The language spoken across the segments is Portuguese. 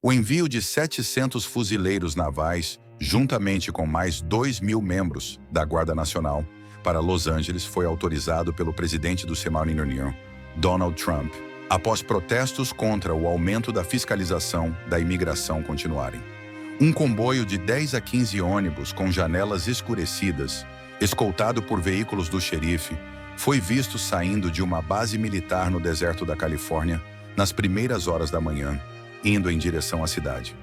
O envio de 700 fuzileiros navais, juntamente com mais 2.000 membros da Guarda Nacional, para Los Angeles foi autorizado pelo presidente do Senado, Donald Trump, após protestos contra o aumento da fiscalização da imigração continuarem. Um comboio de 10 a 15 ônibus com janelas escurecidas, escoltado por veículos do xerife, foi visto saindo de uma base militar no deserto da Califórnia nas primeiras horas da manhã, indo em direção à cidade.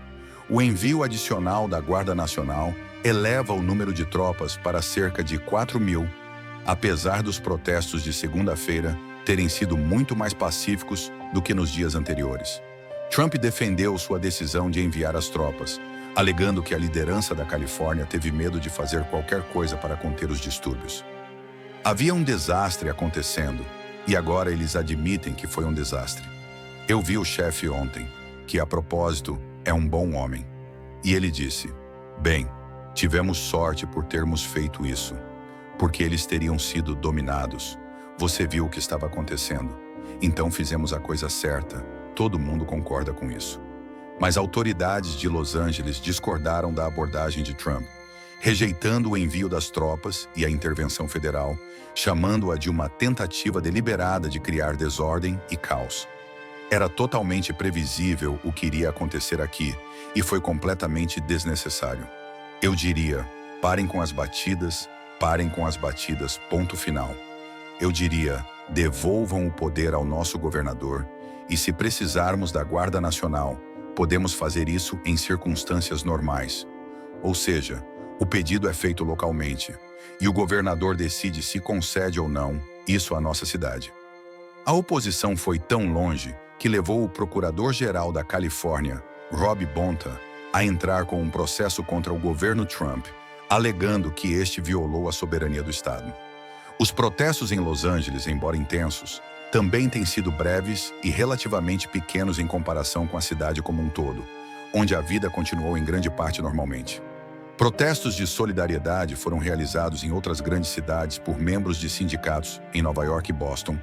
O envio adicional da Guarda Nacional eleva o número de tropas para cerca de 4.000, apesar dos protestos de segunda-feira terem sido muito mais pacíficos do que nos dias anteriores. Trump defendeu sua decisão de enviar as tropas, alegando que a liderança da Califórnia teve medo de fazer qualquer coisa para conter os distúrbios. Havia um desastre acontecendo, e agora eles admitem que foi um desastre. Eu vi o chefe ontem, que a propósito é um bom homem, e ele disse: "Bem, tivemos sorte por termos feito isso, porque eles teriam sido dominados. Você viu o que estava acontecendo. Então fizemos a coisa certa. Todo mundo concorda com isso." Mas autoridades de Los Angeles discordaram da abordagem de Trump, rejeitando o envio das tropas e a intervenção federal, chamando-a de uma tentativa deliberada de criar desordem e caos. Era totalmente previsível o que iria acontecer aqui e foi completamente desnecessário. Eu diria, parem com as batidas, ponto final. Eu diria, devolvam o poder ao nosso governador e, se precisarmos da Guarda Nacional, podemos fazer isso em circunstâncias normais. Ou seja, o pedido é feito localmente e o governador decide se concede ou não isso à nossa cidade. A oposição foi tão longe que levou o procurador-geral da Califórnia, Rob Bonta, a entrar com um processo contra o governo Trump, alegando que este violou a soberania do estado. Os protestos em Los Angeles, embora intensos, também têm sido breves e relativamente pequenos em comparação com a cidade como um todo, onde a vida continuou em grande parte normalmente. Protestos de solidariedade foram realizados em outras grandes cidades por membros de sindicatos em Nova York e Boston,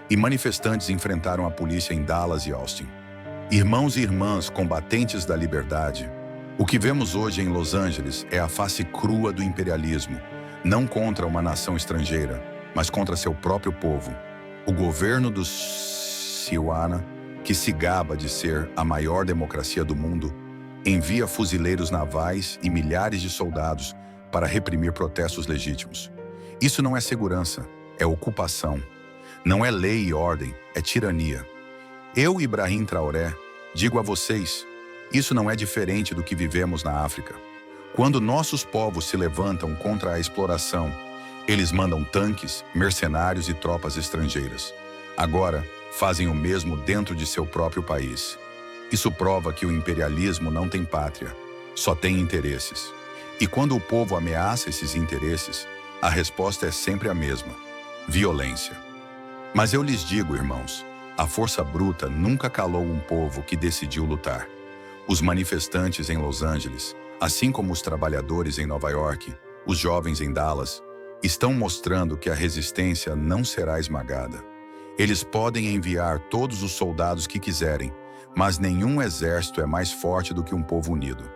e manifestantes enfrentaram a polícia em Dallas e Austin. Irmãos e irmãs combatentes da liberdade, o que vemos hoje em Los Angeles é a face crua do imperialismo, não contra uma nação estrangeira, mas contra seu próprio povo. O governo do Tijuana, que se gaba de ser a maior democracia do mundo, envia fuzileiros navais e milhares de soldados para reprimir protestos legítimos. Isso não é segurança, é ocupação. Não é lei e ordem, é tirania. Eu, Ibrahim Traoré, digo a vocês, isso não é diferente do que vivemos na África. Quando nossos povos se levantam contra a exploração, eles mandam tanques, mercenários e tropas estrangeiras. Agora, fazem o mesmo dentro de seu próprio país. Isso prova que o imperialismo não tem pátria, só tem interesses. E quando o povo ameaça esses interesses, a resposta é sempre a mesma: violência. Mas eu lhes digo, irmãos, a força bruta nunca calou um povo que decidiu lutar. Os manifestantes em Los Angeles, assim como os trabalhadores em Nova York, os jovens em Dallas, estão mostrando que a resistência não será esmagada. Eles podem enviar todos os soldados que quiserem, mas nenhum exército é mais forte do que um povo unido.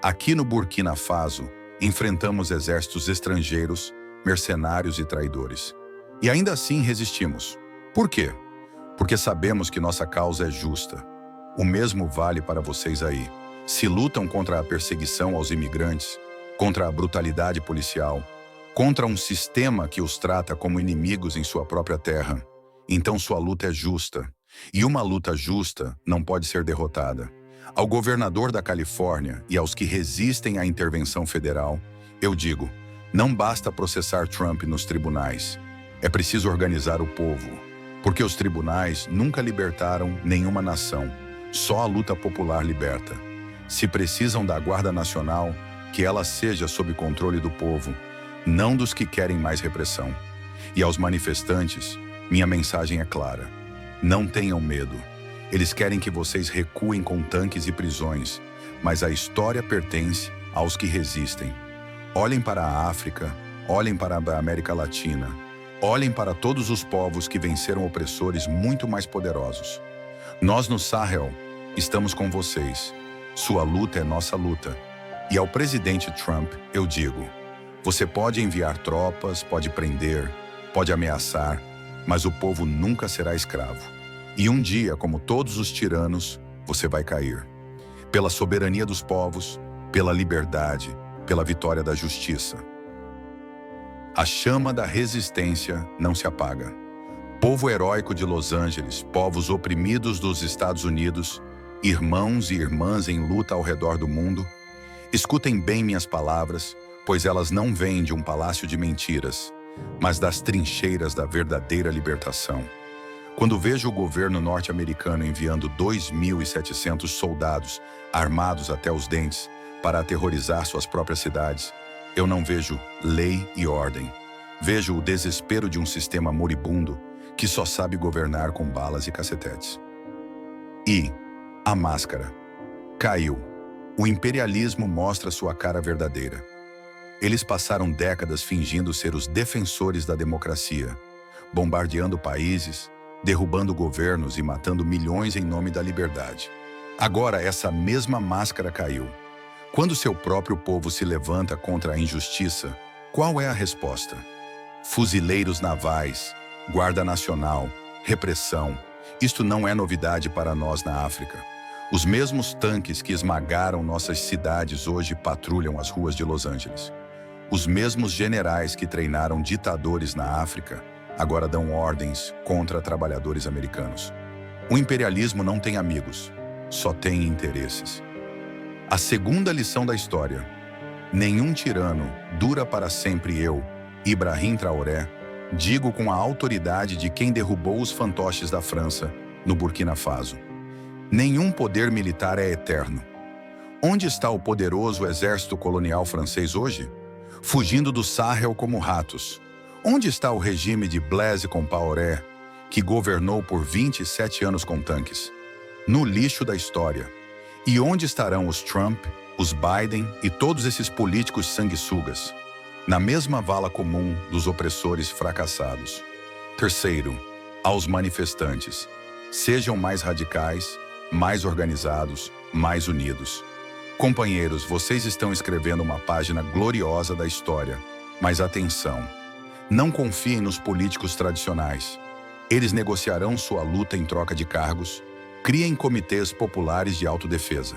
Aqui no Burkina Faso, enfrentamos exércitos estrangeiros, mercenários e traidores. E ainda assim resistimos. Por quê? Porque sabemos que nossa causa é justa. O mesmo vale para vocês aí. Se lutam contra a perseguição aos imigrantes, contra a brutalidade policial, contra um sistema que os trata como inimigos em sua própria terra, então sua luta é justa. E uma luta justa não pode ser derrotada. Ao governador da Califórnia e aos que resistem à intervenção federal, eu digo, não basta processar Trump nos tribunais. É preciso organizar o povo, porque os tribunais nunca libertaram nenhuma nação. Só a luta popular liberta. Se precisam da Guarda Nacional, que ela seja sob controle do povo, não dos que querem mais repressão. E aos manifestantes, minha mensagem é clara. Não tenham medo. Eles querem que vocês recuem com tanques e prisões, mas a história pertence aos que resistem. Olhem para a África, olhem para a América Latina, olhem para todos os povos que venceram opressores muito mais poderosos. Nós no Sahel estamos com vocês. Sua luta é nossa luta. E ao presidente Trump, eu digo: você pode enviar tropas, pode prender, pode ameaçar, mas o povo nunca será escravo. E um dia, como todos os tiranos, você vai cair. Pela soberania dos povos, pela liberdade, pela vitória da justiça. A chama da resistência não se apaga. Povo heróico de Los Angeles, povos oprimidos dos Estados Unidos, irmãos e irmãs em luta ao redor do mundo, escutem bem minhas palavras, pois elas não vêm de um palácio de mentiras, mas das trincheiras da verdadeira libertação. Quando vejo o governo norte-americano enviando 2.700 soldados armados até os dentes para aterrorizar suas próprias cidades, eu não vejo lei e ordem. Vejo o desespero de um sistema moribundo que só sabe governar com balas e cacetetes. E a máscara caiu. O imperialismo mostra sua cara verdadeira. Eles passaram décadas fingindo ser os defensores da democracia, bombardeando países, derrubando governos e matando milhões em nome da liberdade. Agora essa mesma máscara caiu. Quando seu próprio povo se levanta contra a injustiça, qual é a resposta? Fuzileiros navais, Guarda Nacional, repressão. Isto não é novidade para nós na África. Os mesmos tanques que esmagaram nossas cidades hoje patrulham as ruas de Los Angeles. Os mesmos generais que treinaram ditadores na África agora dão ordens contra trabalhadores americanos. O imperialismo não tem amigos, só tem interesses. A segunda lição da história: nenhum tirano dura para sempre. Eu, Ibrahim Traoré, digo com a autoridade de quem derrubou os fantoches da França no Burkina Faso. Nenhum poder militar é eterno. Onde está o poderoso exército colonial francês hoje? Fugindo do Sahel como ratos. Onde está o regime de Blaise Compaoré, que governou por 27 anos com tanques? No lixo da história. E onde estarão os Trump, os Biden e todos esses políticos sanguessugas? Na mesma vala comum dos opressores fracassados. Terceiro, aos manifestantes: sejam mais radicais, mais organizados, mais unidos. Companheiros, vocês estão escrevendo uma página gloriosa da história, mas atenção, não confiem nos políticos tradicionais. Eles negociarão sua luta em troca de cargos. Criem comitês populares de autodefesa.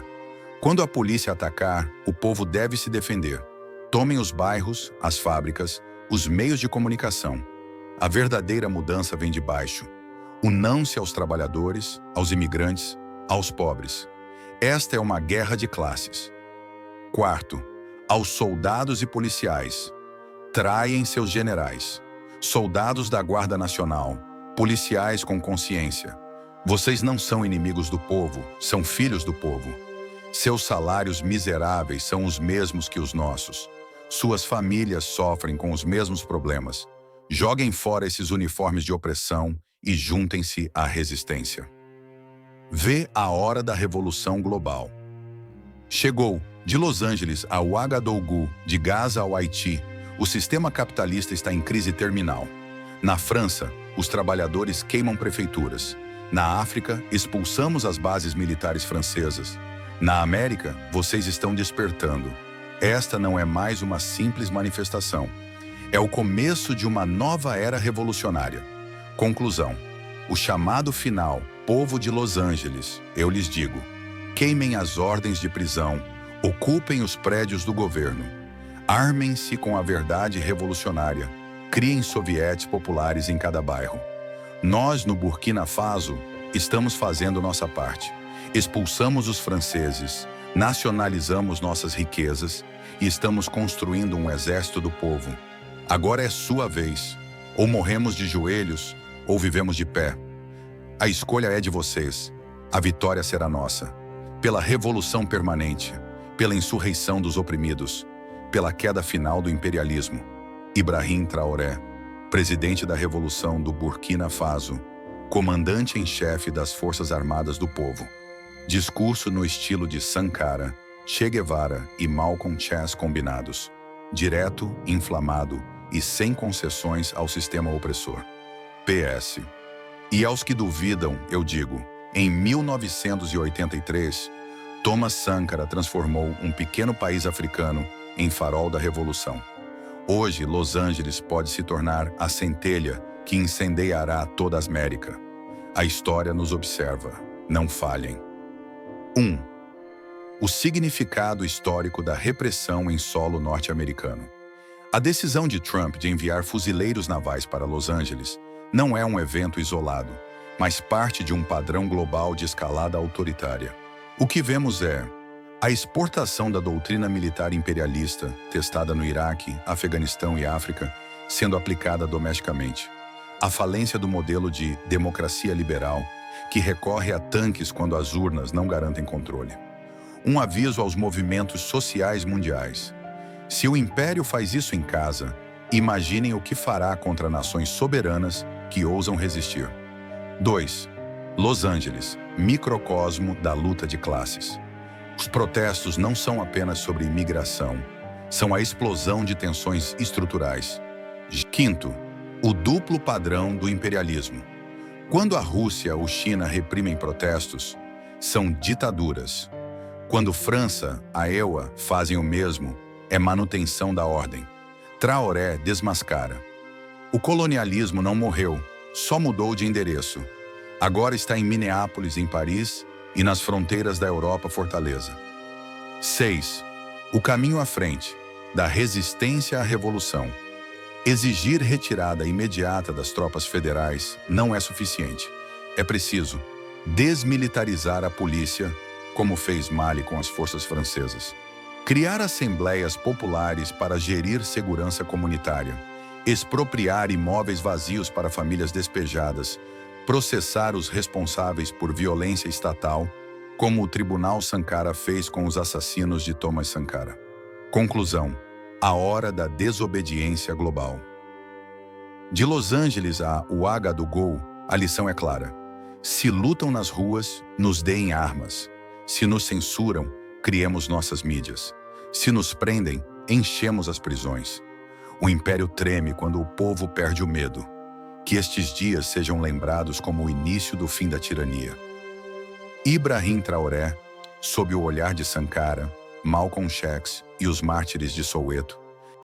Quando a polícia atacar, o povo deve se defender. Tomem os bairros, as fábricas, os meios de comunicação. A verdadeira mudança vem de baixo. Unam-se aos trabalhadores, aos imigrantes, aos pobres. Esta é uma guerra de classes. Quarto, aos soldados e policiais: traem seus generais. Soldados da Guarda Nacional, policiais com consciência. Vocês não são inimigos do povo, são filhos do povo. Seus salários miseráveis são os mesmos que os nossos. Suas famílias sofrem com os mesmos problemas. Joguem fora esses uniformes de opressão e juntem-se à resistência. Vê a hora da revolução global. Chegou, de Los Angeles a Ouagadougou, de Gaza ao Haiti, o sistema capitalista está em crise terminal. Na França, os trabalhadores queimam prefeituras. Na África, expulsamos as bases militares francesas. Na América, vocês estão despertando. Esta não é mais uma simples manifestação. É o começo de uma nova era revolucionária. Conclusão: o chamado final, povo de Los Angeles, eu lhes digo: queimem as ordens de prisão, ocupem os prédios do governo, armem-se com a verdade revolucionária, criem sovietes populares em cada bairro. Nós, no Burkina Faso, estamos fazendo nossa parte. Expulsamos os franceses, nacionalizamos nossas riquezas e estamos construindo um exército do povo. Agora é sua vez. Ou morremos de joelhos, ou vivemos de pé. A escolha é de vocês. A vitória será nossa. Pela revolução permanente, pela insurreição dos oprimidos, pela queda final do imperialismo. Ibrahim Traoré, presidente da Revolução do Burkina Faso, comandante em chefe das Forças Armadas do Povo. Discurso no estilo de Sankara, Che Guevara e Malcolm X combinados. Direto, inflamado e sem concessões ao sistema opressor. PS. E aos que duvidam, eu digo: em 1983, Thomas Sankara transformou um pequeno país africano em farol da revolução. Hoje, Los Angeles pode se tornar a centelha que incendiará toda a América. A história nos observa. Não falhem. 1. O significado histórico da repressão em solo norte-americano. A decisão de Trump de enviar fuzileiros navais para Los Angeles não é um evento isolado, mas parte de um padrão global de escalada autoritária. O que vemos é a exportação da doutrina militar imperialista, testada no Iraque, Afeganistão e África, sendo aplicada domesticamente. A falência do modelo de democracia liberal, que recorre a tanques quando as urnas não garantem controle. Um aviso aos movimentos sociais mundiais. Se o império faz isso em casa, imaginem o que fará contra nações soberanas que ousam resistir. 2. Los Angeles, microcosmo da luta de classes. Os protestos não são apenas sobre imigração, são a explosão de tensões estruturais. 5. O duplo padrão do imperialismo. Quando a Rússia ou China reprimem protestos, são ditaduras. Quando França, a EUA, fazem o mesmo, é manutenção da ordem. Traoré desmascara. O colonialismo não morreu, só mudou de endereço. Agora está em Minneapolis, em Paris, e nas fronteiras da Europa, Fortaleza. 6. O caminho à frente, da resistência à revolução. Exigir retirada imediata das tropas federais não é suficiente. É preciso desmilitarizar a polícia, como fez Mali com as forças francesas. Criar assembleias populares para gerir segurança comunitária. Expropriar imóveis vazios para famílias despejadas. Processar os responsáveis por violência estatal, como o Tribunal Sankara fez com os assassinos de Thomas Sankara. Conclusão: a hora da desobediência global. De Los Angeles a Ouagadougou, a lição é clara. Se lutam nas ruas, nos deem armas. Se nos censuram, criemos nossas mídias. Se nos prendem, enchemos as prisões. O império treme quando o povo perde o medo. Que estes dias sejam lembrados como o início do fim da tirania. Ibrahim Traoré, sob o olhar de Sankara, Malcolm X e os mártires de Soweto,